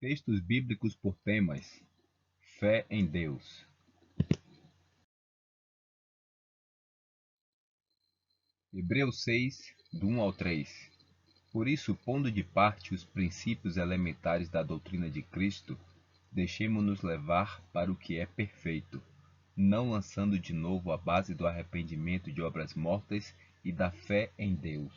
Textos bíblicos por temas: fé em Deus. Hebreus 6, do 1 ao 3. Por isso, pondo de parte os princípios elementares da doutrina de Cristo, deixemo-nos levar para o que é perfeito, não lançando de novo a base do arrependimento de obras mortas e da fé em Deus,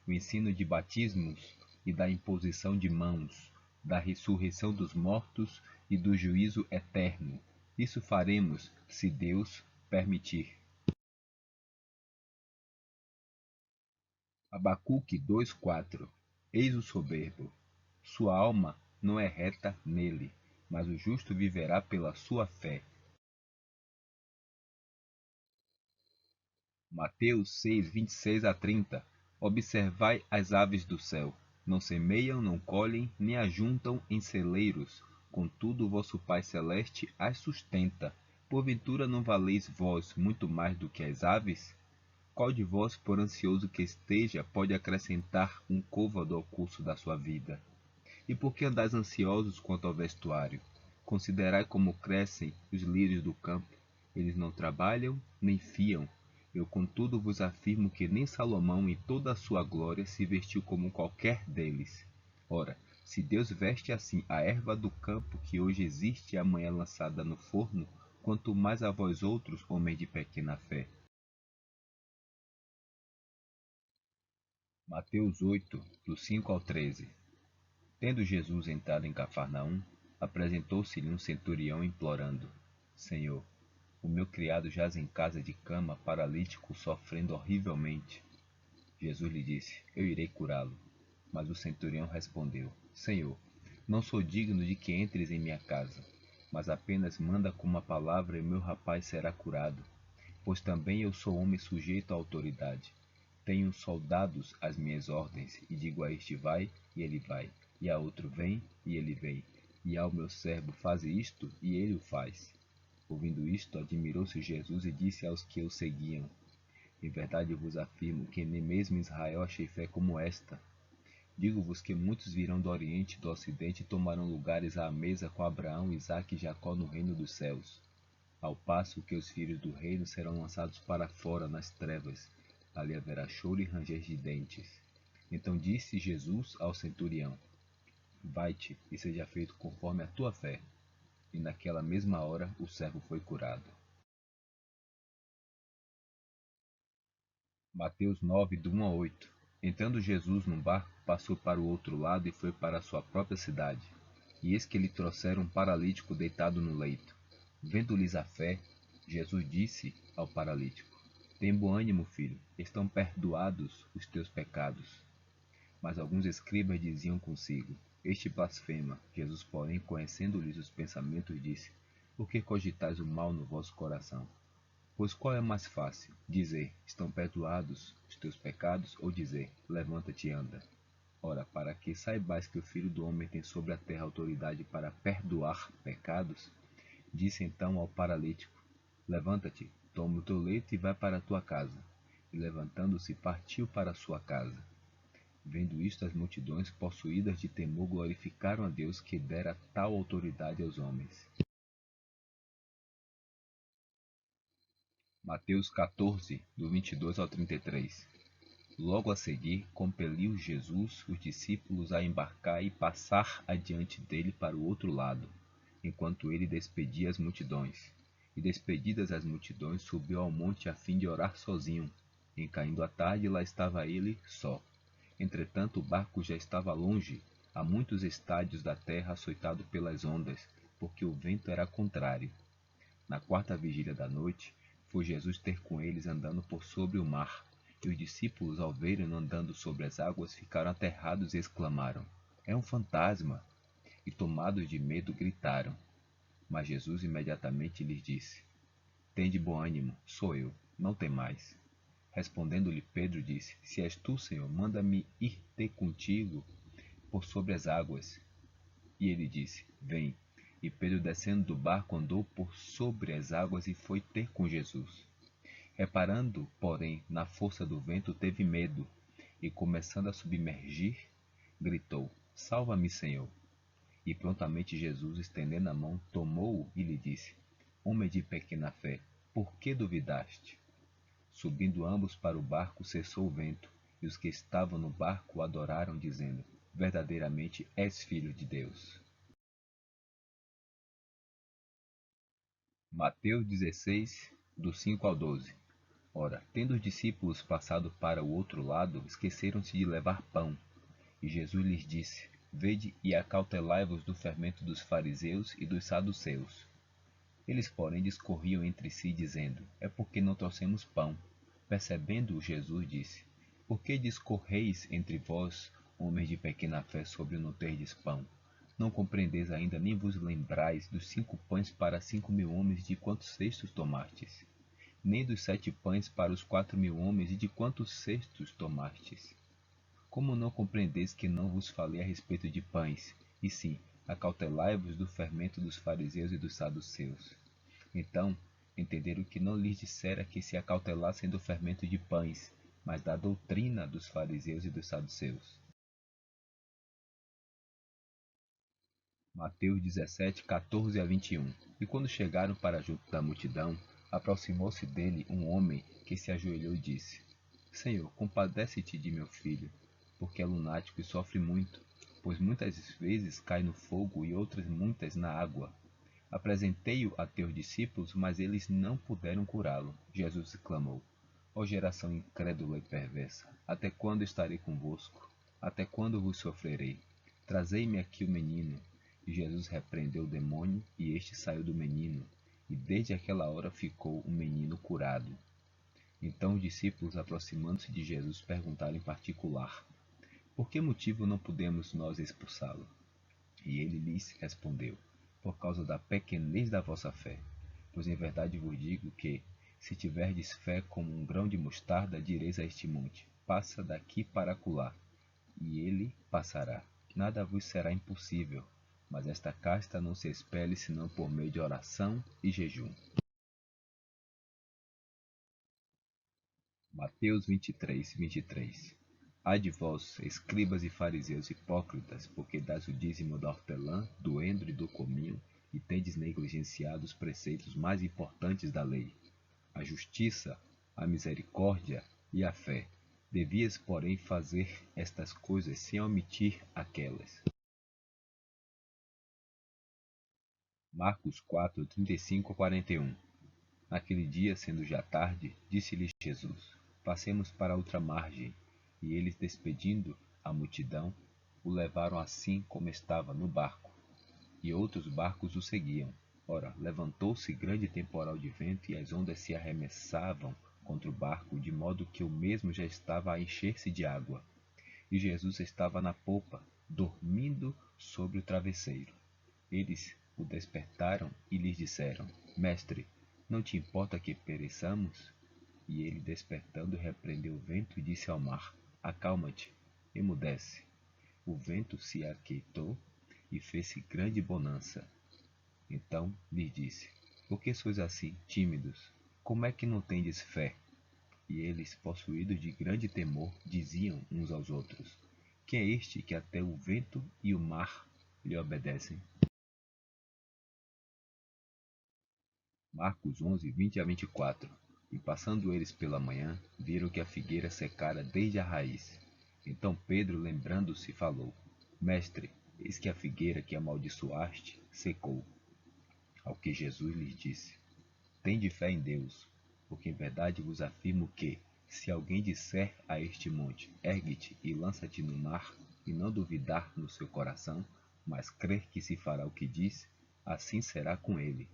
o ensino de batismos e da imposição de mãos, da ressurreição dos mortos e do juízo eterno. Isso faremos, se Deus permitir. Abacuque 2:4. Eis o soberbo. Sua alma não é reta nele, mas o justo viverá pela sua fé. Mateus 6:26 a 30. Observai as aves do céu. Não semeiam, não colhem, nem ajuntam em celeiros. Contudo, vosso Pai Celeste as sustenta. Porventura não valeis vós muito mais do que as aves? Qual de vós, por ansioso que esteja, pode acrescentar um côvado ao curso da sua vida? E por que andais ansiosos quanto ao vestuário? Considerai como crescem os lírios do campo. Eles não trabalham, nem fiam. Eu, contudo, vos afirmo que nem Salomão, em toda a sua glória, se vestiu como qualquer deles. Ora, se Deus veste assim a erva do campo, que hoje existe e amanhã lançada no forno, quanto mais a vós outros, homens de pequena fé. Mateus 8, do 5 ao 13. Tendo Jesus entrado em Cafarnaum, apresentou-se-lhe um centurião implorando: Senhor, o meu criado jaz em casa de cama, paralítico, sofrendo horrivelmente. Jesus lhe disse: Eu irei curá-lo. Mas o centurião respondeu: Senhor, não sou digno de que entres em minha casa, mas apenas manda com uma palavra e meu rapaz será curado. Pois também eu sou homem sujeito à autoridade. Tenho soldados às minhas ordens, e digo a este vai, e ele vai, e a outro vem, e ele vem, e ao meu servo faze isto, e ele o faz. Ouvindo isto, admirou-se Jesus e disse aos que o seguiam: Em verdade vos afirmo que nem mesmo em Israel achei fé como esta. Digo-vos que muitos virão do Oriente e do Ocidente e tomarão lugares à mesa com Abraão, Isaque e Jacó no reino dos céus. Ao passo que os filhos do reino serão lançados para fora nas trevas, ali haverá choro e ranger de dentes. Então disse Jesus ao centurião: Vai-te, e seja feito conforme a tua fé. E naquela mesma hora o servo foi curado. Mateus 9, do 1 a 8. Entrando Jesus num barco, passou para o outro lado e foi para a sua própria cidade. E eis que lhe trouxeram um paralítico deitado no leito. Vendo-lhes a fé, Jesus disse ao paralítico: Tem bom ânimo, filho, estão perdoados os teus pecados. Mas alguns escribas diziam consigo: Este blasfema. Jesus, porém, conhecendo-lhes os pensamentos, disse: Por que cogitais o mal no vosso coração? Pois qual é mais fácil, dizer: Estão perdoados os teus pecados, ou dizer: Levanta-te e anda? Ora, para que saibais que o Filho do Homem tem sobre a terra autoridade para perdoar pecados, disse então ao paralítico: Levanta-te, toma o teu leito e vai para a tua casa. E levantando-se, partiu para a sua casa. Vendo isto, as multidões, possuídas de temor, glorificaram a Deus que dera tal autoridade aos homens. Mateus 14, do 22 ao 33. Logo a seguir, compeliu Jesus os discípulos a embarcar e passar adiante dele para o outro lado, enquanto ele despedia as multidões. E despedidas as multidões, subiu ao monte a fim de orar sozinho. Em caindo a tarde, lá estava ele só. Entretanto, o barco já estava longe, a muitos estádios da terra, açoitado pelas ondas, porque o vento era contrário. Na quarta vigília da noite, foi Jesus ter com eles andando por sobre o mar. E os discípulos, ao verem-no andando sobre as águas, ficaram aterrados e exclamaram: É um fantasma! E tomados de medo, gritaram. Mas Jesus imediatamente lhes disse: Tende bom ânimo, sou eu, não temais. Respondendo-lhe Pedro, disse: Se és tu, Senhor, manda-me ir ter contigo por sobre as águas. E ele disse: Vem. E Pedro, descendo do barco, andou por sobre as águas e foi ter com Jesus. Reparando, porém, na força do vento, teve medo, e começando a submergir, gritou: Salva-me, Senhor! E prontamente Jesus, estendendo a mão, tomou-o e lhe disse: Homem de pequena fé, por que duvidaste? Subindo ambos para o barco, cessou o vento, e os que estavam no barco o adoraram, dizendo: Verdadeiramente és filho de Deus. Mateus 16, do 5 ao 12. Ora, tendo os discípulos passado para o outro lado, esqueceram-se de levar pão. E Jesus lhes disse: Vede e acautelai-vos do fermento dos fariseus e dos saduceus. Eles, porém, discorriam entre si, dizendo: É porque não trouxemos pão. Percebendo-o, Jesus disse: Por que discorreis entre vós, homens de pequena fé, sobre o não terdes pão? Não compreendeis ainda, nem vos lembrais dos 5 pães para 5.000 homens, de quantos cestos tomastes? Nem dos 7 pães para os 4.000 homens, e de quantos cestos tomastes? Como não compreendeis que não vos falei a respeito de pães, e sim, acautelai-vos do fermento dos fariseus e dos saduceus? Então entenderam que não lhes dissera que se acautelassem do fermento de pães, mas da doutrina dos fariseus e dos saduceus. Mateus 17, 14 a 21. E quando chegaram para junto da multidão, aproximou-se dele um homem que se ajoelhou e disse: Senhor, compadece-te de meu filho, porque é lunático e sofre muito, pois muitas vezes cai no fogo e outras muitas na água. Apresentei-o a teus discípulos, mas eles não puderam curá-lo. Jesus clamou: Ó geração incrédula e perversa, até quando estarei convosco? Até quando vos sofrerei? Trazei-me aqui o menino. E Jesus repreendeu o demônio, e este saiu do menino, e desde aquela hora ficou o menino curado. Então os discípulos, aproximando-se de Jesus, perguntaram em particular: Por que motivo não podemos nós expulsá-lo? E ele lhes respondeu: Por causa da pequenez da vossa fé. Pois em verdade vos digo que, se tiverdes fé como um grão de mostarda, direis a este monte: Passa daqui para acolá, e ele passará. Nada vos será impossível. Mas esta casta não se expele senão por meio de oração e jejum. Mateus 23, 23. Ai de vós, escribas e fariseus hipócritas, porque dás o dízimo da hortelã, do endro e do cominho, e tendes negligenciado os preceitos mais importantes da lei: a justiça, a misericórdia e a fé. Devias, porém, fazer estas coisas sem omitir aquelas. Marcos 4, 35 a 41. Naquele dia, sendo já tarde, disse-lhes Jesus: Passemos para outra margem. E eles, despedindo a multidão, o levaram assim como estava no barco. E outros barcos o seguiam. Ora, levantou-se grande temporal de vento, e as ondas se arremessavam contra o barco, de modo que o mesmo já estava a encher-se de água. E Jesus estava na popa, dormindo sobre o travesseiro. Eles o despertaram e lhes disseram: Mestre, não te importa que pereçamos? E ele, despertando, repreendeu o vento e disse ao mar: Acalma-te, emudece. O vento se aquietou e fez-se grande bonança. Então lhes disse: Por que sois assim tímidos? Como é que não tendes fé? E eles, possuídos de grande temor, diziam uns aos outros: Quem é este que até o vento e o mar lhe obedecem? Marcos 11, 20 a 24. E passando eles pela manhã, viram que a figueira secara desde a raiz. Então Pedro, lembrando-se, falou: Mestre, eis que a figueira que amaldiçoaste secou. Ao que Jesus lhes disse: Tende fé em Deus, porque em verdade vos afirmo que, se alguém disser a este monte: Ergue-te e lança-te no mar, e não duvidar no seu coração, mas crer que se fará o que diz, assim será com ele.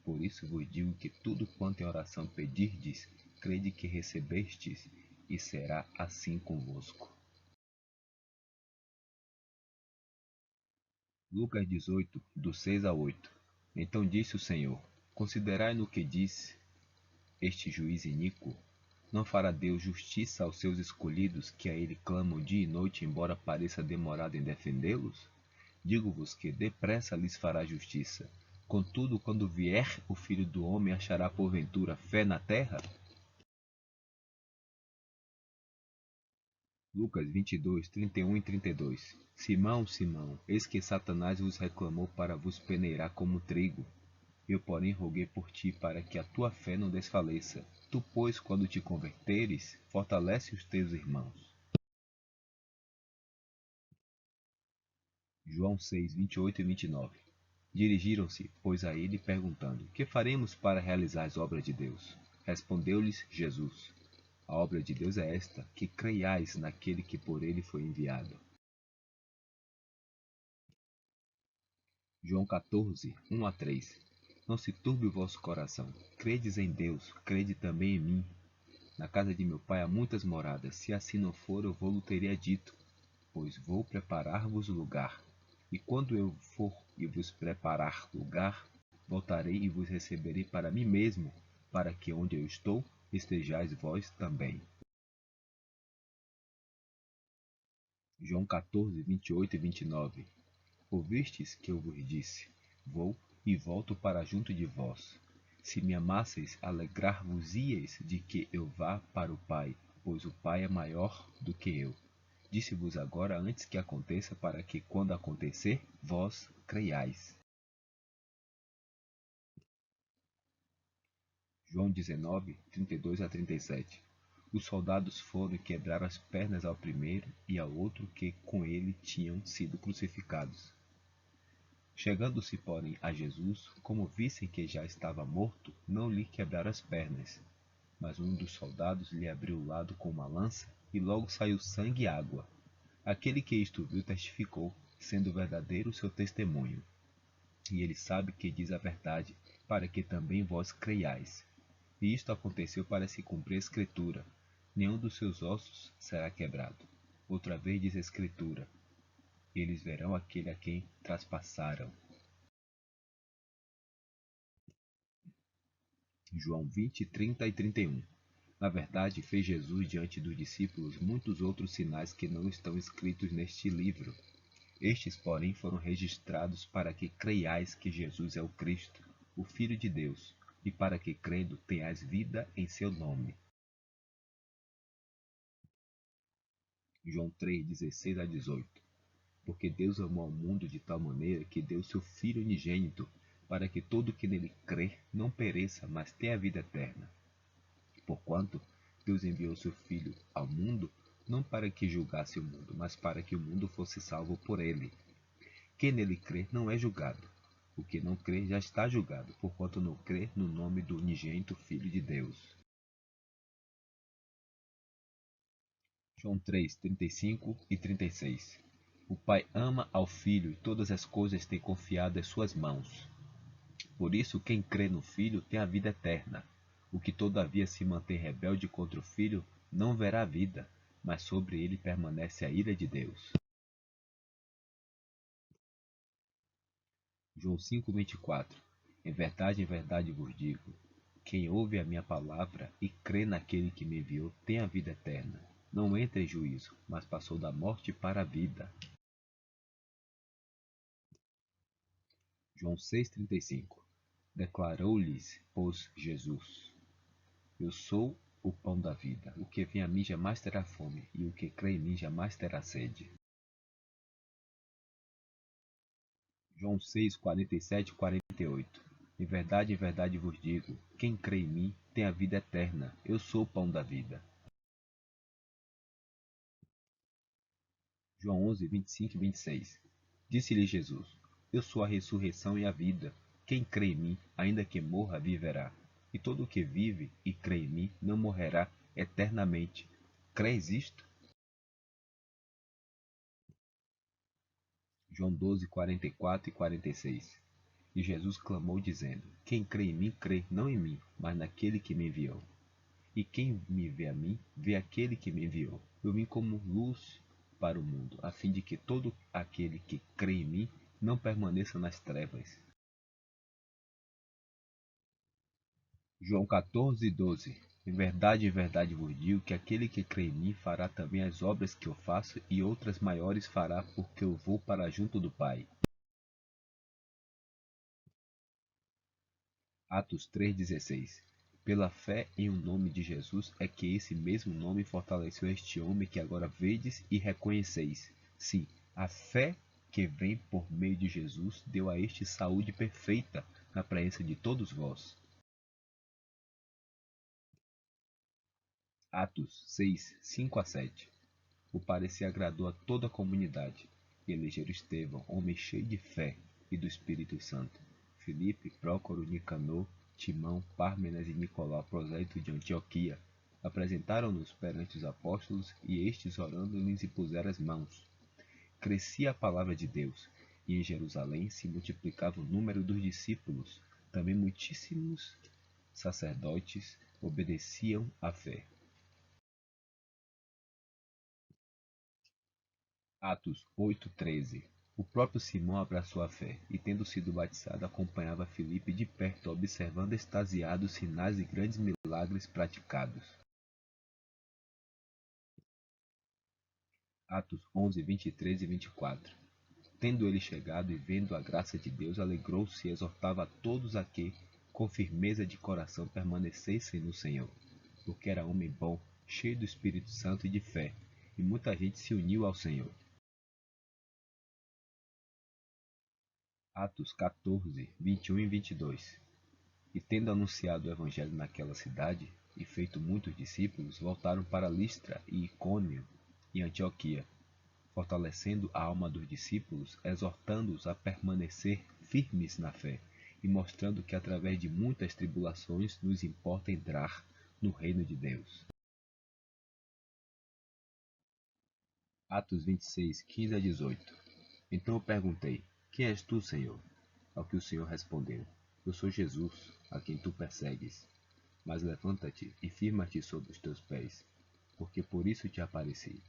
Por isso vos digo que tudo quanto em oração pedirdes, crede que recebestes, e será assim convosco. Lucas 18, do 6 a 8. Então disse o Senhor: Considerai no que diz este juiz iníquo. Não fará Deus justiça aos seus escolhidos, que a ele clamam dia e noite, embora pareça demorado em defendê-los? Digo-vos que depressa lhes fará justiça. Contudo, quando vier o Filho do Homem, achará porventura fé na terra? Lucas 22, 31 e 32. Simão, Simão, eis que Satanás vos reclamou para vos peneirar como trigo. Eu, porém, roguei por ti para que a tua fé não desfaleça. Tu, pois, quando te converteres, fortalece os teus irmãos. João 6, 28 e 29. Dirigiram-se, pois, a ele, perguntando: Que faremos para realizar as obras de Deus? Respondeu-lhes Jesus: A obra de Deus é esta, que creiais naquele que por ele foi enviado. João 14, 1 a 3. Não se turbe o vosso coração. Credes em Deus, crede também em mim. Na casa de meu pai há muitas moradas. Se assim não for, eu vou-lo teria dito, pois vou preparar-vos lugar. E quando eu for e vos preparar lugar, voltarei e vos receberei para mim mesmo, para que onde eu estou, estejais vós também. João 14, 28 e 29. Ouvistes que eu vos disse: Vou e volto para junto de vós. Se me amasseis, alegrar-vos-íeis de que eu vá para o Pai, pois o Pai é maior do que eu. Disse-vos agora antes que aconteça, para que, quando acontecer, vós creiais. João 19, 32 a 37. Os soldados foram e quebraram as pernas ao primeiro e ao outro que com ele tinham sido crucificados. Chegando-se, porém, a Jesus, como vissem que já estava morto, não lhe quebraram as pernas. Mas um dos soldados lhe abriu o lado com uma lança, e logo saiu sangue e água. Aquele que isto viu testificou, sendo verdadeiro o seu testemunho. E ele sabe que diz a verdade, para que também vós creiais. E isto aconteceu para se cumprir a Escritura: nenhum dos seus ossos será quebrado. Outra vez diz a Escritura: eles verão aquele a quem traspassaram. João 20, 30 e 31. Na verdade, fez Jesus diante dos discípulos muitos outros sinais que não estão escritos neste livro. Estes, porém, foram registrados para que creiais que Jesus é o Cristo, o Filho de Deus, e para que, crendo, tenhais vida em seu nome. João 3, 16 a 18. Porque Deus amou ao mundo de tal maneira que deu seu Filho unigênito, para que todo que nele crê não pereça, mas tenha vida eterna. Porquanto Deus enviou seu Filho ao mundo, não para que julgasse o mundo, mas para que o mundo fosse salvo por ele. Quem nele crê não é julgado. O que não crê já está julgado, porquanto não crê no nome do unigênito Filho de Deus. João 3, 35 e 36. O Pai ama ao Filho e todas as coisas tem confiado às suas mãos. Por isso, quem crê no Filho tem a vida eterna. O que todavia se mantém rebelde contra o Filho não verá a vida, mas sobre ele permanece a ira de Deus. João 5:24. Em verdade vos digo: quem ouve a minha palavra e crê naquele que me enviou tem a vida eterna. Não entra em juízo, mas passou da morte para a vida. João 6:35. Declarou-lhes, pois, Jesus: Eu sou o pão da vida. O que vem a mim jamais terá fome, e o que crê em mim jamais terá sede. João 6, 47 e 48. Em verdade vos digo: quem crê em mim tem a vida eterna. Eu sou o pão da vida. João 11, 25 e 26. Disse-lhe Jesus: Eu sou a ressurreição e a vida. Quem crê em mim, ainda que morra, viverá. E todo o que vive e crê em mim não morrerá eternamente. Crês isto? João 12, 44 e 46. E Jesus clamou, dizendo: Quem crê em mim, crê não em mim, mas naquele que me enviou. E quem me vê a mim, vê aquele que me enviou. Eu vim como luz para o mundo, a fim de que todo aquele que crê em mim não permaneça nas trevas. João 14, 12. Em verdade vos digo que aquele que crê em mim fará também as obras que eu faço, e outras maiores fará, porque eu vou para junto do Pai. Atos 3,16. Pela fé em o nome de Jesus é que esse mesmo nome fortaleceu este homem que agora vedes e reconheceis. Sim, a fé que vem por meio de Jesus deu a este saúde perfeita na presença de todos vós. Atos 6, 5 a 7. O parecer agradou a toda a comunidade, e elegeram Estevão, homem cheio de fé e do Espírito Santo, Filipe, Prócoro, Nicanor, Timão, Pármenas e Nicolau, prosélito de Antioquia. Apresentaram-nos perante os apóstolos, e estes, orando, lhes impuseram as mãos. Crescia a palavra de Deus, e em Jerusalém se multiplicava o número dos discípulos. Também muitíssimos sacerdotes obedeciam à fé. Atos 8:13. O próprio Simão abraçou a fé, e tendo sido batizado, acompanhava Filipe de perto, observando extasiado os sinais e grandes milagres praticados. Atos 11:23 e 24. Tendo ele chegado e vendo a graça de Deus, alegrou-se e exortava a todos a que, com firmeza de coração, permanecessem no Senhor, porque era homem bom, cheio do Espírito Santo e de fé, e muita gente se uniu ao Senhor. Atos 14, 21 e 22. E tendo anunciado o evangelho naquela cidade, e feito muitos discípulos, voltaram para Listra e Icônio e Antioquia, fortalecendo a alma dos discípulos, exortando-os a permanecer firmes na fé, e mostrando que através de muitas tribulações nos importa entrar no reino de Deus. Atos 26, 15 a 18. Então eu perguntei: Quem és tu, Senhor? Ao que o Senhor respondeu: Eu sou Jesus, a quem tu persegues. Mas levanta-te e firma-te sobre os teus pés, porque por isso te apareci,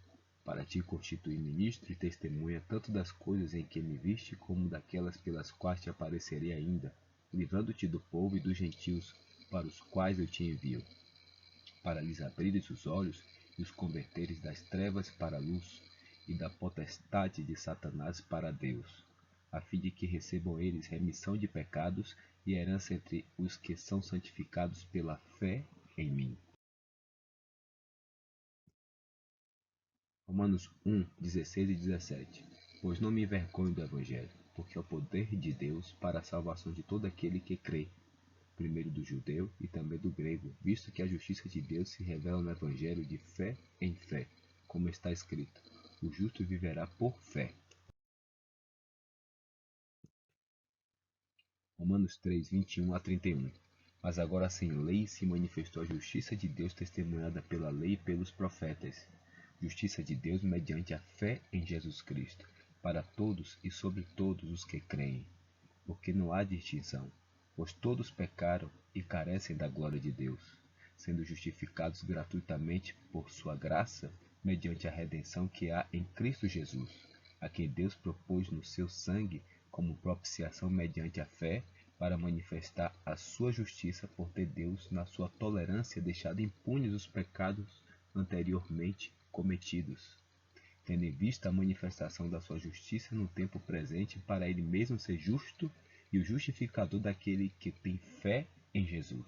para te constituir ministro e testemunha tanto das coisas em que me viste, como daquelas pelas quais te aparecerei ainda, livrando-te do povo e dos gentios, para os quais eu te envio, para lhes abrires os olhos e os converteres das trevas para a luz, e da potestade de Satanás para Deus, a fim de que recebam eles remissão de pecados e herança entre os que são santificados pela fé em mim. Romanos 1, 16 e 17. Pois não me envergonho do Evangelho, porque é o poder de Deus para a salvação de todo aquele que crê, primeiro do judeu e também do grego, visto que a justiça de Deus se revela no Evangelho de fé em fé, como está escrito: o justo viverá por fé. Romanos 3, 21 a 31. Mas agora sem lei se manifestou a justiça de Deus testemunhada pela lei e pelos profetas. Justiça de Deus mediante a fé em Jesus Cristo, para todos e sobre todos os que creem. Porque não há distinção, pois todos pecaram e carecem da glória de Deus, sendo justificados gratuitamente por sua graça, mediante a redenção que há em Cristo Jesus, a quem Deus propôs no seu sangue como propiciação mediante a fé, para manifestar a sua justiça por ter Deus, na sua tolerância, deixado impunes os pecados anteriormente cometidos, tendo em vista a manifestação da sua justiça no tempo presente, para ele mesmo ser justo e o justificador daquele que tem fé em Jesus.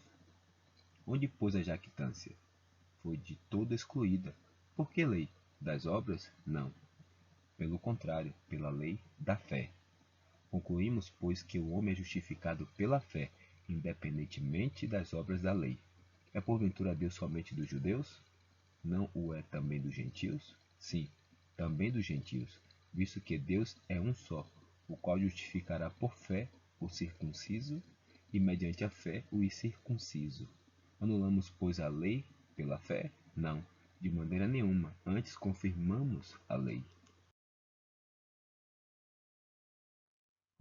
Onde, pois, a jactância? Foi de todo excluída. Por que lei? Das obras? Não. Pelo contrário, pela lei da fé. Concluímos, pois, que o homem é justificado pela fé, independentemente das obras da lei. É porventura Deus somente dos judeus? Não o é também dos gentios? Sim, também dos gentios, visto que Deus é um só, o qual justificará por fé o circunciso e mediante a fé o incircunciso. Anulamos, pois, a lei pela fé? Não, de maneira nenhuma, antes confirmamos a lei.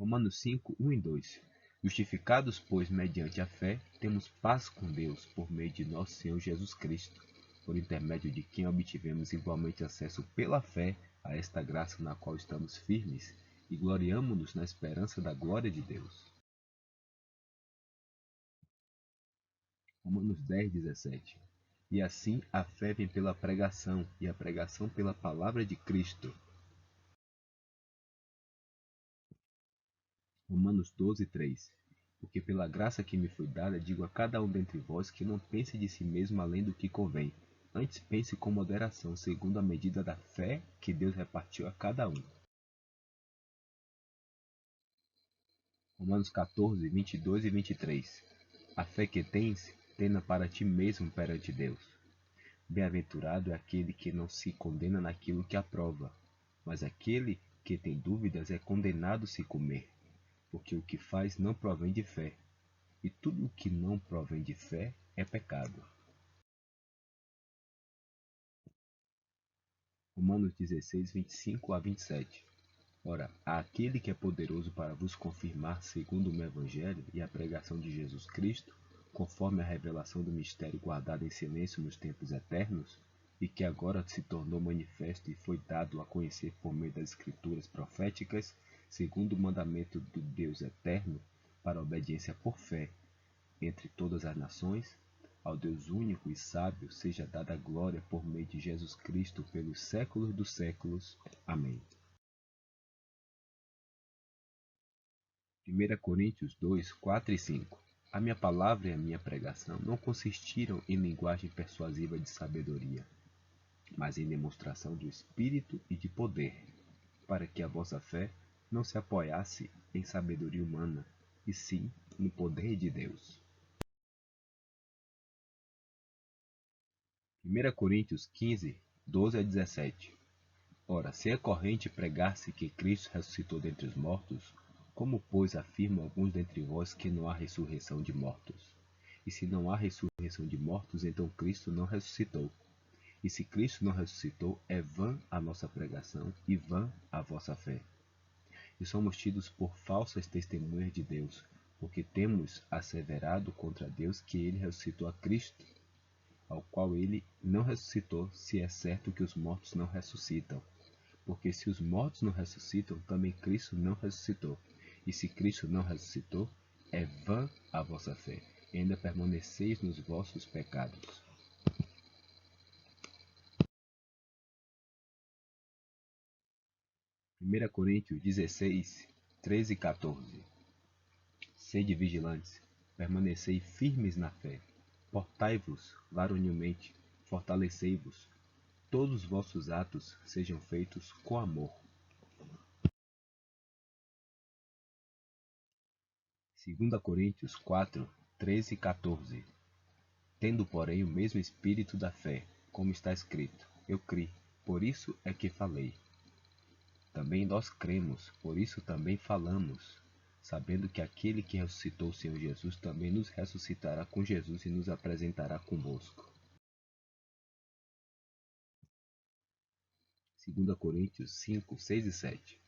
Romanos 5, 1 e 2. Justificados, pois, mediante a fé, temos paz com Deus por meio de nosso Senhor Jesus Cristo, por intermédio de quem obtivemos igualmente acesso pela fé a esta graça na qual estamos firmes e gloriamo-nos na esperança da glória de Deus. Romanos 10, 17. E assim a fé vem pela pregação, e a pregação pela palavra de Cristo. Romanos 12, 3. Porque pela graça que me foi dada, digo a cada um dentre vós que não pense de si mesmo além do que convém. Antes pense com moderação, segundo a medida da fé que Deus repartiu a cada um. Romanos 14, 22 e 23. A fé que tens, tena para ti mesmo perante Deus. Bem-aventurado é aquele que não se condena naquilo que aprova, mas aquele que tem dúvidas é condenado se comer, porque o que faz não provém de fé, e tudo o que não provém de fé é pecado. Romanos 16, 25 a 27. Ora, há aquele que é poderoso para vos confirmar segundo o meu evangelho e a pregação de Jesus Cristo, conforme a revelação do mistério guardado em silêncio nos tempos eternos, e que agora se tornou manifesto e foi dado a conhecer por meio das escrituras proféticas, segundo o mandamento do Deus eterno, para a obediência por fé entre todas as nações, ao Deus único e sábio seja dada a glória por meio de Jesus Cristo pelos séculos dos séculos. Amém. 1 Coríntios 2, 4 e 5. A minha palavra e a minha pregação não consistiram em linguagem persuasiva de sabedoria, mas em demonstração do Espírito e de poder, para que a vossa fé não se apoiasse em sabedoria humana, e sim no poder de Deus. 1 Coríntios 15, 12 a 17. Ora, se é corrente pregar-se que Cristo ressuscitou dentre os mortos, como, pois, afirmam alguns dentre vós que não há ressurreição de mortos? E se não há ressurreição de mortos, então Cristo não ressuscitou. E se Cristo não ressuscitou, é vã a nossa pregação e vã a vossa fé. E somos tidos por falsas testemunhas de Deus, porque temos asseverado contra Deus que ele ressuscitou a Cristo, ao qual ele não ressuscitou, se é certo que os mortos não ressuscitam. Porque se os mortos não ressuscitam, também Cristo não ressuscitou. E se Cristo não ressuscitou, é vã a vossa fé, e ainda permaneceis nos vossos pecados. Primeira Coríntios 16, 13 e 14. Sede vigilantes, permanecei firmes na fé, portai-vos varonilmente, fortalecei-vos, todos os vossos atos sejam feitos com amor. 2 Coríntios 4, 13 e 14. Tendo, porém, o mesmo espírito da fé, como está escrito, eu criei, por isso é que falei. Também nós cremos, por isso também falamos, sabendo que aquele que ressuscitou o Senhor Jesus também nos ressuscitará com Jesus e nos apresentará convosco. 2 Coríntios 5, 6 e 7.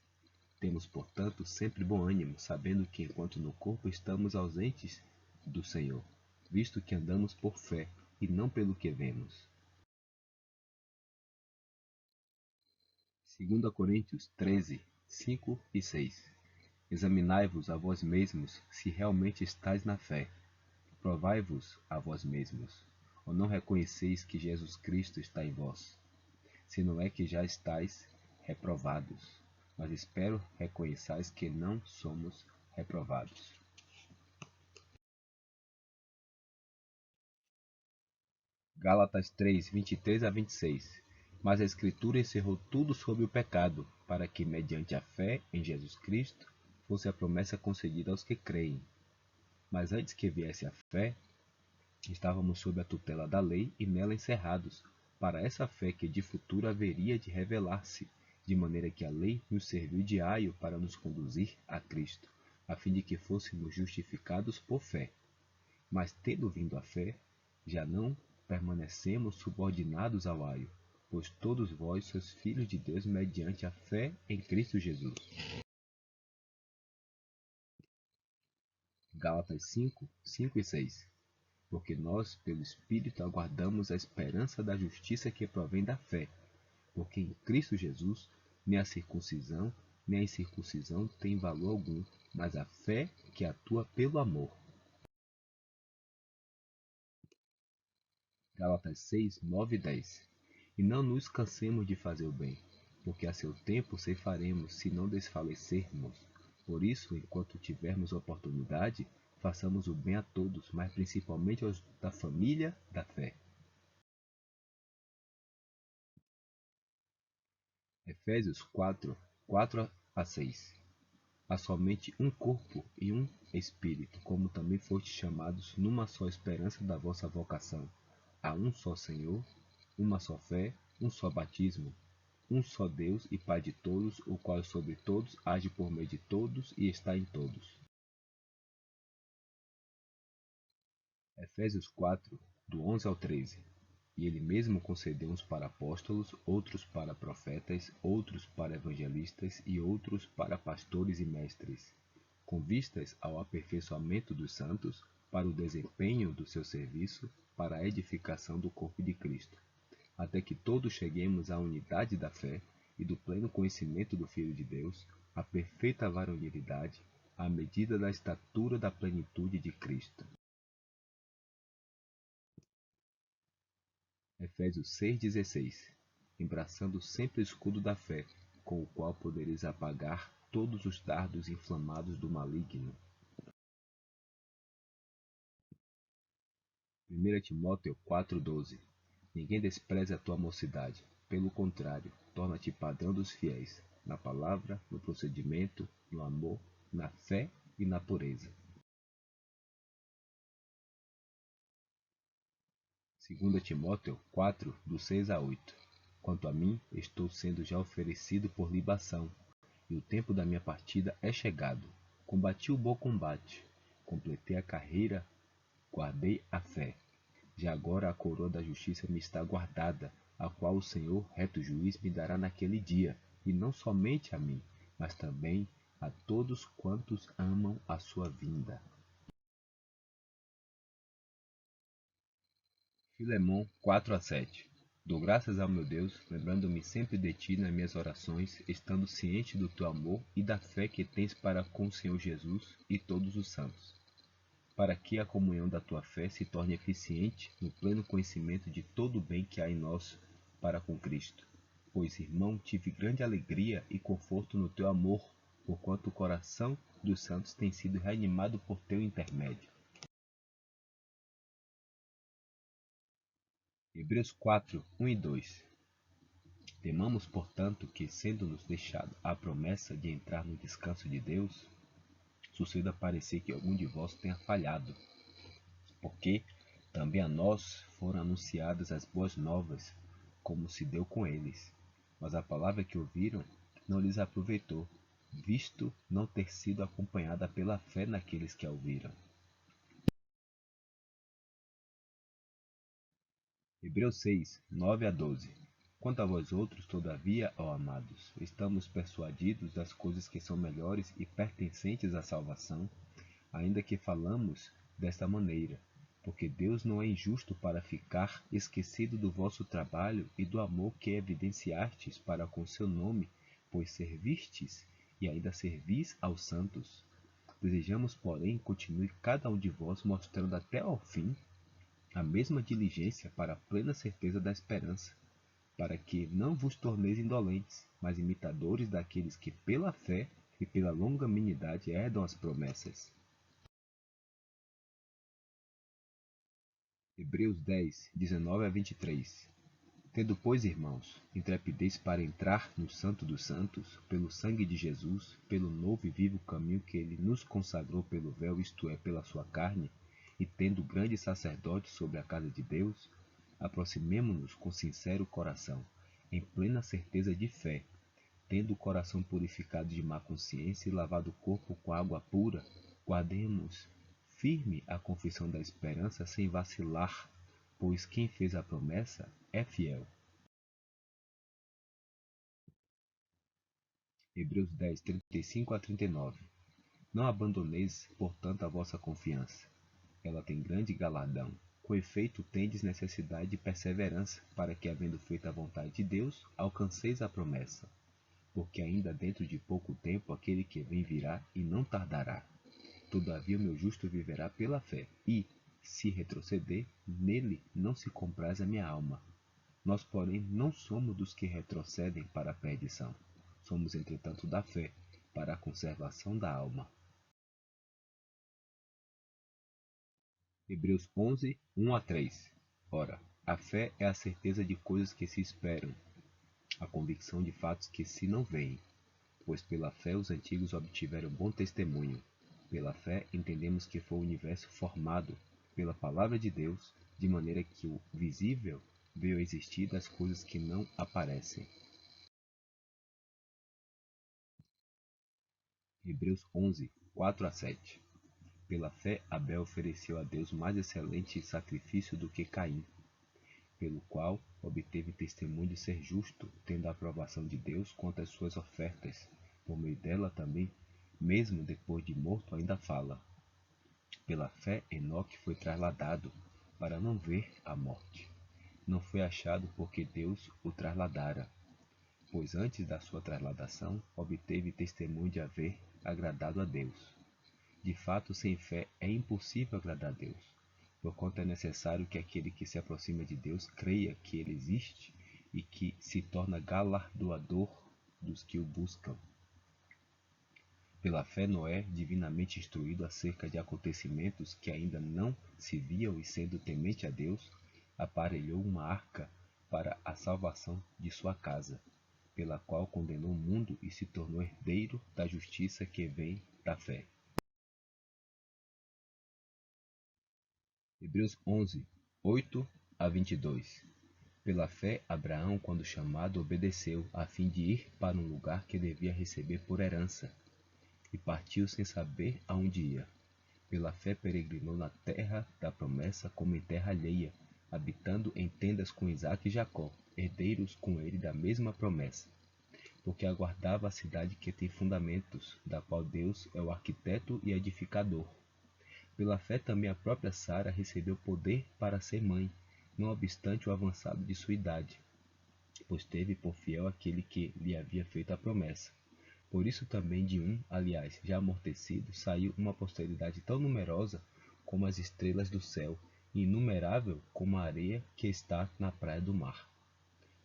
Temos, portanto, sempre bom ânimo, sabendo que enquanto no corpo estamos ausentes do Senhor, visto que andamos por fé e não pelo que vemos. 2 Coríntios 13, 5 e 6. Examinai-vos a vós mesmos se realmente estáis na fé. Provai-vos a vós mesmos. Ou não reconheceis que Jesus Cristo está em vós? Se não é que já estáis reprovados, mas espero reconheçais que não somos reprovados. Gálatas 3, 23 a 26. Mas a Escritura encerrou tudo sobre o pecado, para que, mediante a fé em Jesus Cristo, fosse a promessa concedida aos que creem. Mas antes que viesse a fé, estávamos sob a tutela da lei e nela encerrados, para essa fé que de futuro haveria de revelar-se, de maneira que a lei nos serviu de aio para nos conduzir a Cristo, a fim de que fôssemos justificados por fé. Mas tendo vindo a fé, já não permanecemos subordinados ao aio, pois todos vós sois filhos de Deus mediante a fé em Cristo Jesus. Gálatas 5, 5 e 6. Porque nós, pelo Espírito, aguardamos a esperança da justiça que provém da fé, porque em Cristo Jesus nem a circuncisão nem a incircuncisão tem valor algum, mas a fé que atua pelo amor. Gálatas 6, 9 e 10. E não nos cansemos de fazer o bem, porque a seu tempo ceifaremos, se não desfalecermos. Por isso, enquanto tivermos oportunidade, façamos o bem a todos, mas principalmente aos da família da fé. Efésios 4, 4 a 6. Há somente um corpo e um espírito, como também fostes chamados numa só esperança da vossa vocação. Há um só Senhor, uma só fé, um só batismo, um só Deus e Pai de todos, o qual é sobre todos, age por meio de todos e está em todos. Efésios 4, do 11 ao 13. E ele mesmo concedeu uns para apóstolos, outros para profetas, outros para evangelistas e outros para pastores e mestres, com vistas ao aperfeiçoamento dos santos, para o desempenho do seu serviço, para a edificação do corpo de Cristo, até que todos cheguemos à unidade da fé e do pleno conhecimento do Filho de Deus, à perfeita varonilidade, à medida da estatura da plenitude de Cristo. Efésios 6,16. Embraçando sempre o escudo da fé, com o qual podereis apagar todos os dardos inflamados do maligno. 1 Timóteo 4,12. Ninguém despreze a tua mocidade, pelo contrário, torna-te padrão dos fiéis, na palavra, no procedimento, no amor, na fé e na pureza. 2 Timóteo 4, do 6 a 8. Quanto a mim, estou sendo já oferecido por libação, e o tempo da minha partida é chegado. Combati o bom combate, completei a carreira, guardei a fé. Já agora a coroa da justiça me está guardada, a qual o Senhor, reto juiz, me dará naquele dia, e não somente a mim, mas também a todos quantos amam a sua vinda. Filemão 4 a 7. Dou graças ao meu Deus, lembrando-me sempre de ti nas minhas orações, estando ciente do teu amor e da fé que tens para com o Senhor Jesus e todos os santos, para que a comunhão da tua fé se torne eficiente no pleno conhecimento de todo o bem que há em nós para com Cristo. Pois, irmão, tive grande alegria e conforto no teu amor, porquanto o coração dos santos tem sido reanimado por teu intermédio. Hebreus 4, 1 e 2. Temamos, portanto, que, sendo-nos deixado a promessa de entrar no descanso de Deus, suceda parecer que algum de vós tenha falhado, porque também a nós foram anunciadas as boas novas, como se deu com eles. Mas a palavra que ouviram não lhes aproveitou, visto não ter sido acompanhada pela fé naqueles que a ouviram. Hebreus 6, 9 a 12. Quanto a vós outros, todavia, ó amados, estamos persuadidos das coisas que são melhores e pertencentes à salvação, ainda que falamos desta maneira, porque Deus não é injusto para ficar esquecido do vosso trabalho e do amor que evidenciastes para com seu nome, pois servistes e ainda servis aos santos. Desejamos, porém, continue cada um de vós mostrando até ao fim a mesma diligência para a plena certeza da esperança, para que não vos torneis indolentes, mas imitadores daqueles que pela fé e pela longanimidade herdam as promessas. Hebreus 10, 19 a 23. Tendo, pois, irmãos, intrepidez para entrar no Santo dos Santos, pelo sangue de Jesus, pelo novo e vivo caminho que ele nos consagrou pelo véu, isto é, pela sua carne, e tendo grande sacerdote sobre a casa de Deus, aproximemo-nos com sincero coração, em plena certeza de fé, tendo o coração purificado de má consciência e lavado o corpo com água pura, guardemos firme a confissão da esperança sem vacilar, pois quem fez a promessa é fiel. Hebreus 10, 35 a 39. Não abandoneis, portanto, a vossa confiança. Ela tem grande galardão. Com efeito, tendes necessidade de perseverança, para que, havendo feito a vontade de Deus, alcanceis a promessa. Porque ainda dentro de pouco tempo aquele que vem virá e não tardará. Todavia o meu justo viverá pela fé, e, se retroceder, nele não se compraz a minha alma. Nós, porém, não somos dos que retrocedem para a perdição. Somos, entretanto, da fé, para a conservação da alma. Hebreus 11, 1 a 3. Ora, a fé é a certeza de coisas que se esperam, a convicção de fatos que se não veem. Pois pela fé os antigos obtiveram bom testemunho. Pela fé entendemos que foi o universo formado pela palavra de Deus, de maneira que o visível veio a existir das coisas que não aparecem. Hebreus 11, 4 a 7. Pela fé Abel ofereceu a Deus mais excelente sacrifício do que Caim, pelo qual obteve testemunho de ser justo, tendo a aprovação de Deus quanto às suas ofertas. Por meio dela também, mesmo depois de morto, ainda fala. Pela fé, Enoque foi trasladado para não ver a morte. Não foi achado porque Deus o trasladara, pois antes da sua trasladação obteve testemunho de haver agradado a Deus. De fato, sem fé é impossível agradar a Deus, porquanto é necessário que aquele que se aproxima de Deus creia que ele existe e que se torna galardoador dos que o buscam. Pela fé, Noé, divinamente instruído acerca de acontecimentos que ainda não se viam e sendo temente a Deus, aparelhou uma arca para a salvação de sua casa, pela qual condenou o mundo e se tornou herdeiro da justiça que vem da fé. Hebreus 11, 8 a 22. Pela fé, Abraão, quando chamado, obedeceu, a fim de ir para um lugar que devia receber por herança, e partiu sem saber aonde ia. Pela fé peregrinou na terra da promessa como em terra alheia, habitando em tendas com Isaque e Jacó, herdeiros com ele da mesma promessa, porque aguardava a cidade que tem fundamentos, da qual Deus é o arquiteto e edificador. Pela fé também a própria Sara recebeu poder para ser mãe, não obstante o avançado de sua idade, pois teve por fiel aquele que lhe havia feito a promessa. Por isso também de um, aliás, já amortecido, saiu uma posteridade tão numerosa como as estrelas do céu, e inumerável como a areia que está na praia do mar.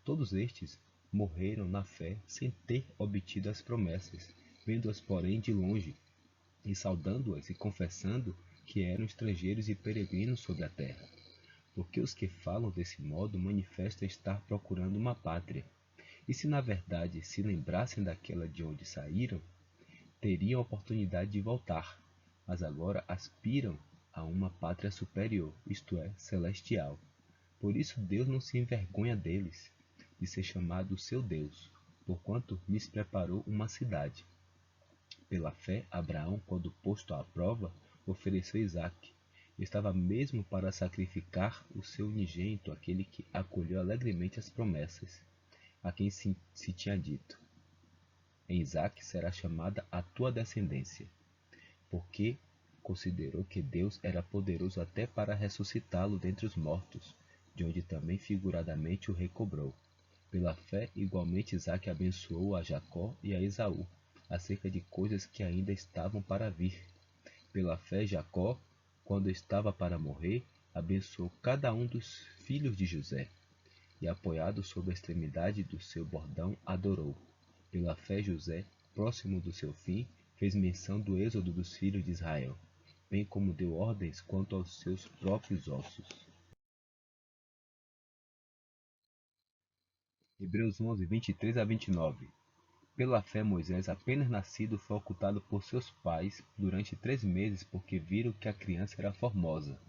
Todos estes morreram na fé sem ter obtido as promessas, vendo-as porém de longe, e saudando-as e confessando que eram estrangeiros e peregrinos sobre a terra. Porque os que falam desse modo manifestam estar procurando uma pátria. E se na verdade se lembrassem daquela de onde saíram, teriam oportunidade de voltar, mas agora aspiram a uma pátria superior, isto é, celestial. Por isso Deus não se envergonha deles, de ser chamado seu Deus, porquanto lhes preparou uma cidade. Pela fé, Abraão, quando posto à prova, ofereceu Isaque. Estava mesmo para sacrificar o seu unigênito, aquele que acolheu alegremente as promessas, a quem se tinha dito: em Isaque será chamada a tua descendência, porque considerou que Deus era poderoso até para ressuscitá-lo dentre os mortos, de onde também figuradamente o recobrou. Pela fé, igualmente Isaque abençoou a Jacó e a Esaú, acerca de coisas que ainda estavam para vir. Pela fé, Jacó, quando estava para morrer, abençoou cada um dos filhos de José, e apoiado sobre a extremidade do seu bordão, adorou. Pela fé, José, próximo do seu fim, fez menção do êxodo dos filhos de Israel, bem como deu ordens quanto aos seus próprios ossos. Hebreus 11, 23 a 29. Pela fé, Moisés, apenas nascido, foi ocultado por seus pais durante 3 meses, porque viram que a criança era formosa.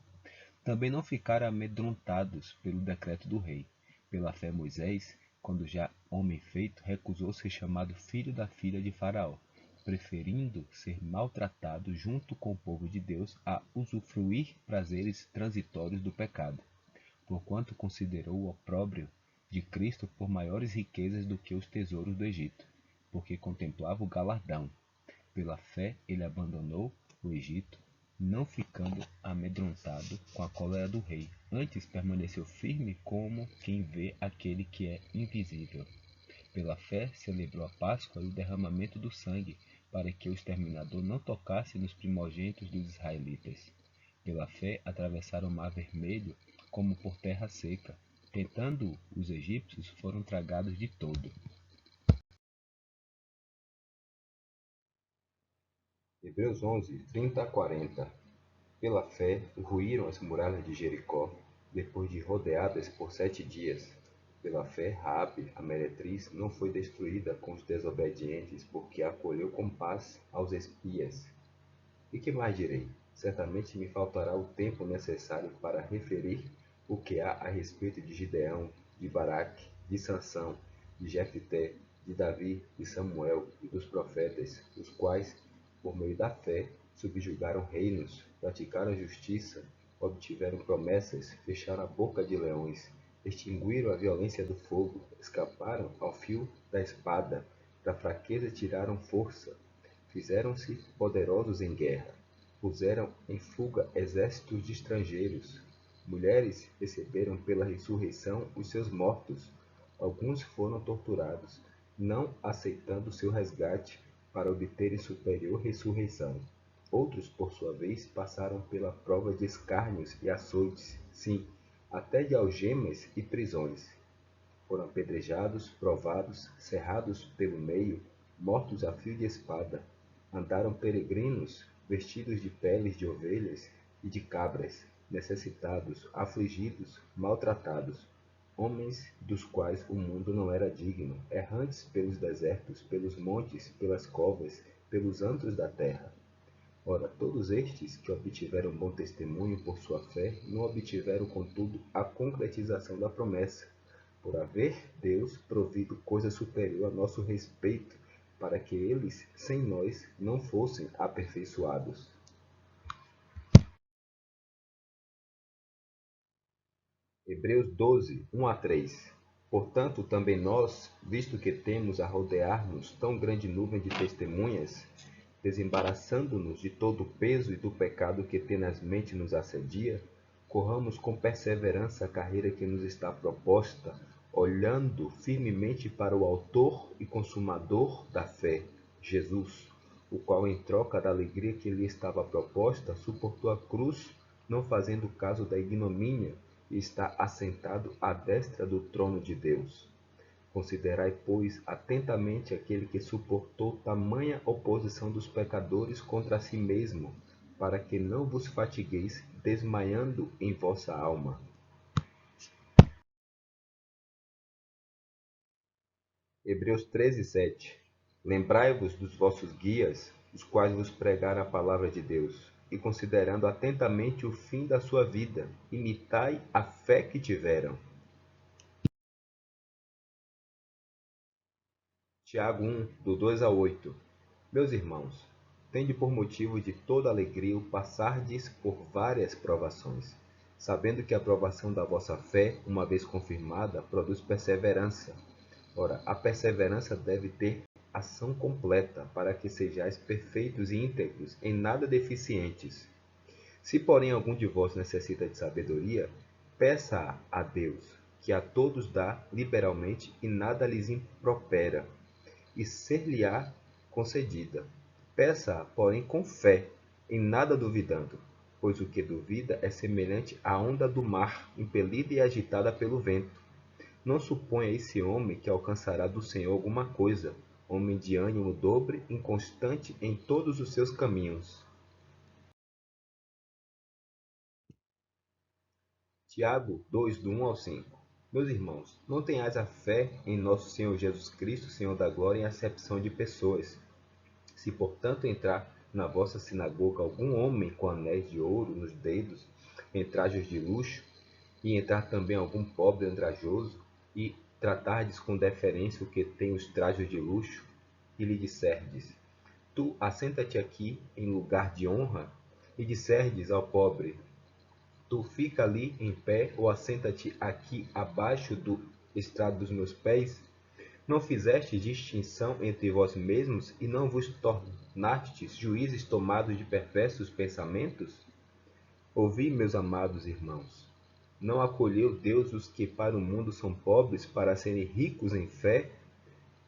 Também não ficaram amedrontados pelo decreto do rei. Pela fé, Moisés, quando já homem feito, recusou ser chamado filho da filha de Faraó, preferindo ser maltratado junto com o povo de Deus a usufruir prazeres transitórios do pecado, porquanto considerou o opróbrio de Cristo por maiores riquezas do que os tesouros do Egito, porque contemplava o galardão. Pela fé ele abandonou o Egito, não ficando amedrontado com a cólera do rei, antes permaneceu firme como quem vê aquele que é invisível. Pela fé celebrou a Páscoa e o derramamento do sangue, para que o exterminador não tocasse nos primogênitos dos israelitas. Pela fé atravessaram o mar vermelho como por terra seca, tentando os egípcios foram tragados de todo. Hebreus 11, 30 a 40. Pela fé, ruíram as muralhas de Jericó, depois de rodeadas por 7 dias. Pela fé, Raabe, a meretriz, não foi destruída com os desobedientes, porque acolheu com paz aos espias. E que mais direi? Certamente me faltará o tempo necessário para referir o que há a respeito de Gideão, de Baraque, de Sansão, de Jefté, de Davi, de Samuel e dos profetas, os quais, por meio da fé, subjugaram reinos, praticaram justiça, obtiveram promessas, fecharam a boca de leões, extinguiram a violência do fogo, escaparam ao fio da espada, da fraqueza tiraram força, fizeram-se poderosos em guerra, puseram em fuga exércitos de estrangeiros. Mulheres receberam pela ressurreição os seus mortos. Alguns foram torturados, não aceitando seu resgate para obterem superior ressurreição. Outros, por sua vez, passaram pela prova de escárnios e açoites, sim, até de algemas e prisões. Foram apedrejados, provados, cerrados pelo meio, mortos a fio de espada. Andaram peregrinos, vestidos de peles de ovelhas e de cabras, necessitados, afligidos, maltratados, homens dos quais o mundo não era digno, errantes pelos desertos, pelos montes, pelas covas, pelos antros da terra. Ora, todos estes que obtiveram bom testemunho por sua fé, não obtiveram, contudo, a concretização da promessa, por haver Deus provido coisa superior a nosso respeito, para que eles, sem nós, não fossem aperfeiçoados. Hebreus 12, 1 a 3. Portanto, também nós, visto que temos a rodear-nos tão grande nuvem de testemunhas, desembaraçando-nos de todo o peso e do pecado que tenazmente nos assedia, corramos com perseverança a carreira que nos está proposta, olhando firmemente para o autor e consumador da fé, Jesus, o qual, em troca da alegria que lhe estava proposta, suportou a cruz, não fazendo caso da ignomínia, e está assentado à destra do trono de Deus. Considerai, pois, atentamente aquele que suportou tamanha oposição dos pecadores contra si mesmo, para que não vos fatigueis desmaiando em vossa alma. Hebreus 13, 7. Lembrai-vos dos vossos guias, os quais vos pregaram a palavra de Deus, e considerando atentamente o fim da sua vida, imitai a fé que tiveram. Tiago 1, do 2 a 8. Meus irmãos, tende por motivo de toda alegria o passardes por várias provações, sabendo que a provação da vossa fé, uma vez confirmada, produz perseverança. Ora, a perseverança deve ter ação completa, para que sejais perfeitos e íntegros, em nada deficientes. Se, porém, algum de vós necessita de sabedoria, peça a Deus, que a todos dá liberalmente e nada lhes impropera, e ser-lhe-á concedida. Peça-a, porém, com fé, em nada duvidando, pois o que duvida é semelhante à onda do mar, impelida e agitada pelo vento. Não suponha esse homem que alcançará do Senhor alguma coisa, homem de ânimo dobre, inconstante em todos os seus caminhos. Tiago 2, do 1 ao 5. Meus irmãos, não tenhais a fé em nosso Senhor Jesus Cristo, Senhor da glória, em acepção de pessoas. Se, portanto, entrar na vossa sinagoga algum homem com anéis de ouro nos dedos, em trajes de luxo, e entrar também algum pobre andrajoso, e tratardes com deferência o que tem os trajes de luxo, e lhe disserdes: Tu assenta-te aqui em lugar de honra, e disserdes ao pobre: Tu fica ali em pé, ou assenta-te aqui abaixo do estrado dos meus pés, não fizestes distinção entre vós mesmos e não vos tornastes juízes tomados de perversos pensamentos? Ouvi, meus amados irmãos, não acolheu Deus os que para o mundo são pobres, para serem ricos em fé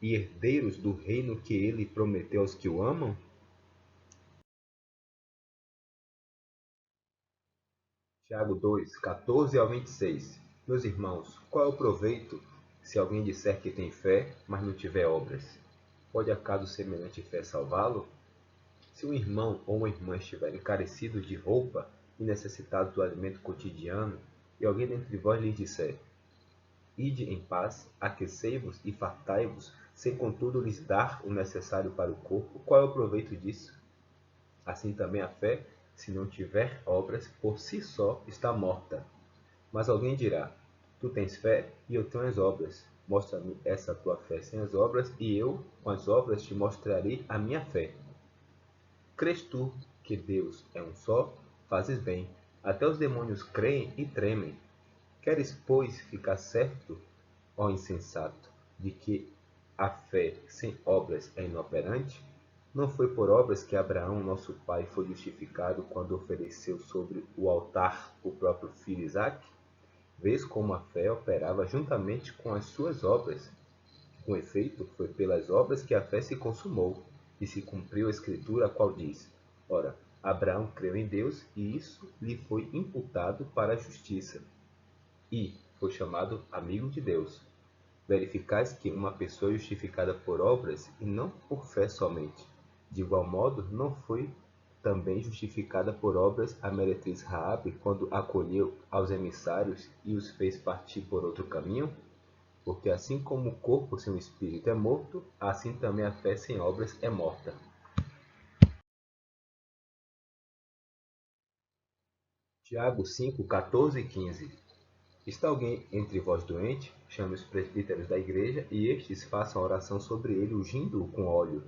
e herdeiros do reino que ele prometeu aos que o amam? Tiago 2, 14 ao 26. Meus irmãos, qual é o proveito se alguém disser que tem fé, mas não tiver obras? Pode acaso semelhante fé salvá-lo? Se um irmão ou uma irmã estiverem carecidos de roupa, e necessitados do alimento cotidiano, e alguém dentre vós lhes disser: ide em paz, aquecei-vos e fartai-vos, sem contudo lhes dar o necessário para o corpo, qual é o proveito disso? Assim também a fé, se não tiver obras, por si só está morta. Mas alguém dirá: tu tens fé e eu tenho as obras. Mostra-me essa tua fé sem as obras, e eu, com as obras, te mostrarei a minha fé. Crês tu que Deus é um só? Fazes bem. Até os demônios creem e tremem. Queres, pois, ficar certo, ó insensato, de que a fé sem obras é inoperante? Não foi por obras que Abraão, nosso pai, foi justificado quando ofereceu sobre o altar o próprio filho Isaque? Vês como a fé operava juntamente com as suas obras. Com efeito, foi pelas obras que a fé se consumou, e se cumpriu a Escritura, a qual diz: ora, Abraão creu em Deus, e isso lhe foi imputado para a justiça, e foi chamado amigo de Deus. Verificais que uma pessoa é justificada por obras e não por fé somente. De igual modo, não foi também justificada por obras a meretriz Raabe quando acolheu aos emissários e os fez partir por outro caminho? Porque assim como o corpo sem o espírito é morto, assim também a fé sem obras é morta. Tiago 5, 14 e 15. Está alguém entre vós doente? Chame os presbíteros da igreja, e estes façam a oração sobre ele, ungindo-o com óleo,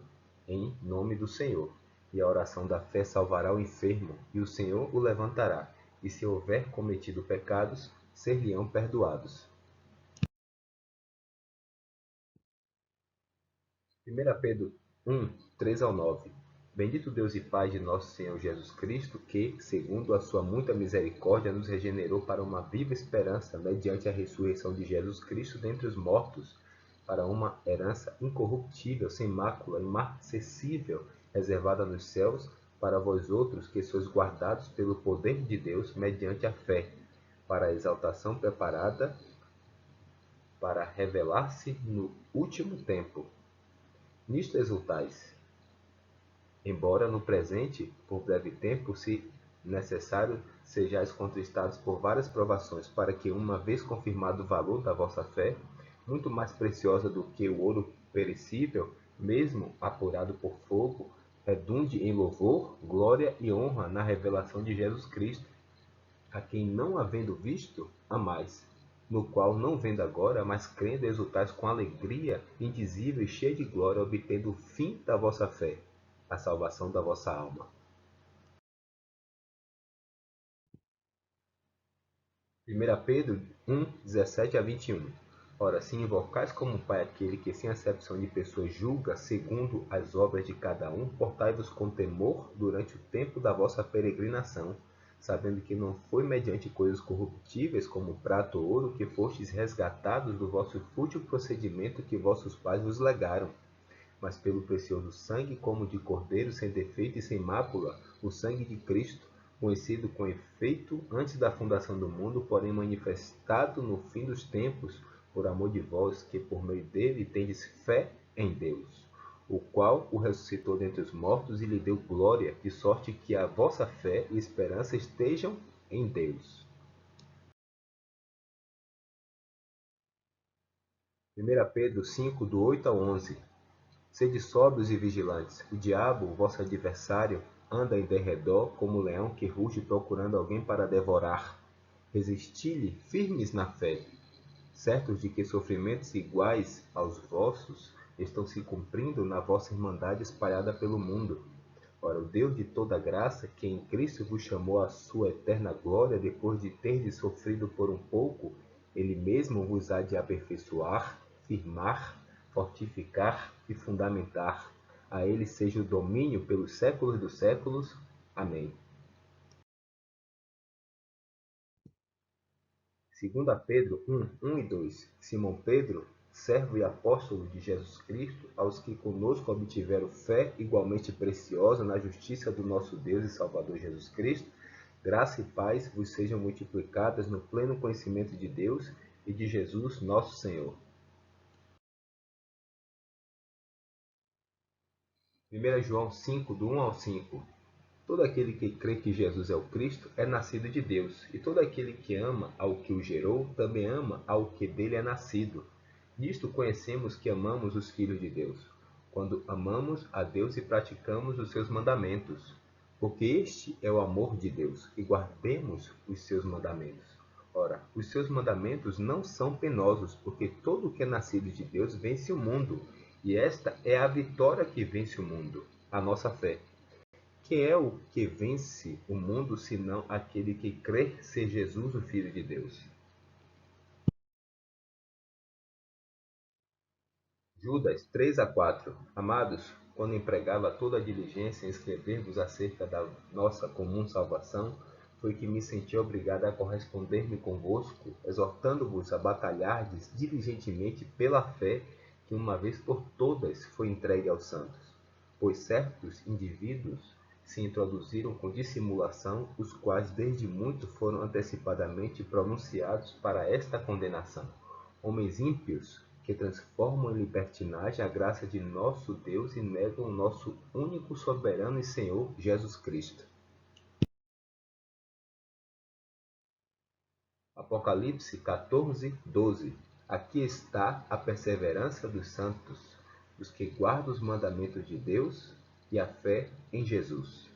em nome do Senhor. E a oração da fé salvará o enfermo, e o Senhor o levantará. E se houver cometido pecados, ser-lhe-ão perdoados. 1 Pedro 1, 3 ao 9. Bendito Deus e Pai de nosso Senhor Jesus Cristo, que, segundo a sua muita misericórdia, nos regenerou para uma viva esperança, mediante a ressurreição de Jesus Cristo dentre os mortos, para uma herança incorruptível, sem mácula, imarcessível, reservada nos céus, para vós outros que sois guardados pelo poder de Deus, mediante a fé, para a exaltação preparada para revelar-se no último tempo. Nisto exultais, embora no presente, por breve tempo, se necessário, sejais contristados por várias provações, para que, uma vez confirmado o valor da vossa fé, muito mais preciosa do que o ouro perecível, mesmo apurado por fogo, redunde em louvor, glória e honra na revelação de Jesus Cristo, a quem não havendo visto, amais, no qual não vendo agora, mas crendo exultais com alegria indizível e cheia de glória, obtendo o fim da vossa fé, a salvação da vossa alma. 1 Pedro 1, 17 a 21. Ora, se invocais como Pai aquele que sem acepção de pessoas julga segundo as obras de cada um, portai-vos com temor durante o tempo da vossa peregrinação, sabendo que não foi mediante coisas corruptíveis como prata ou ouro que fostes resgatados do vosso fútil procedimento que vossos pais vos legaram, mas pelo precioso sangue como de cordeiro sem defeito e sem mácula, o sangue de Cristo, conhecido com efeito antes da fundação do mundo, porém manifestado no fim dos tempos, por amor de vós, que por meio dele tendes fé em Deus, o qual o ressuscitou dentre os mortos e lhe deu glória, de sorte que a vossa fé e esperança estejam em Deus. 1 Pedro 5, do 8 ao 11. Sede sóbrios e vigilantes. O diabo, o vosso adversário, anda em derredor como um leão que ruge procurando alguém para devorar. Resisti-lhe firmes na fé, certos de que sofrimentos iguais aos vossos estão se cumprindo na vossa irmandade espalhada pelo mundo. Ora, o Deus de toda graça, que em Cristo vos chamou à sua eterna glória, depois de terdes sofrido por um pouco, ele mesmo vos há de aperfeiçoar, firmar, fortificar e fundamentar. A ele seja o domínio pelos séculos dos séculos. Amém. 2 Pedro 1, 1 e 2. Simão Pedro, servo e apóstolo de Jesus Cristo, aos que conosco obtiveram fé igualmente preciosa na justiça do nosso Deus e Salvador Jesus Cristo, graça e paz vos sejam multiplicadas no pleno conhecimento de Deus e de Jesus nosso Senhor. 1 João 5, do 1 ao 5. Todo aquele que crê que Jesus é o Cristo é nascido de Deus, e todo aquele que ama ao que o gerou também ama ao que dele é nascido. Nisto conhecemos que amamos os filhos de Deus, quando amamos a Deus e praticamos os seus mandamentos. Porque este é o amor de Deus, e guardemos os seus mandamentos. Ora, os seus mandamentos não são penosos, porque todo o que é nascido de Deus vence o mundo, e esta é a vitória que vence o mundo, a nossa fé. Que é o que vence o mundo, senão aquele que crê ser Jesus, o Filho de Deus? Judas 3:4. Amados, quando empregava toda a diligência em escrever-vos acerca da nossa comum salvação, foi que me senti obrigado a corresponder-me convosco, exortando-vos a batalhardes diligentemente pela fé que uma vez por todas foi entregue aos santos. Pois certos indivíduos se introduziram com dissimulação, os quais desde muito foram antecipadamente pronunciados para esta condenação. Homens ímpios, que transformam em libertinagem a graça de nosso Deus e negam o nosso único soberano e Senhor Jesus Cristo. Apocalipse 14:12. Aqui está a perseverança dos santos, dos que guardam os mandamentos de Deus e a fé em Jesus.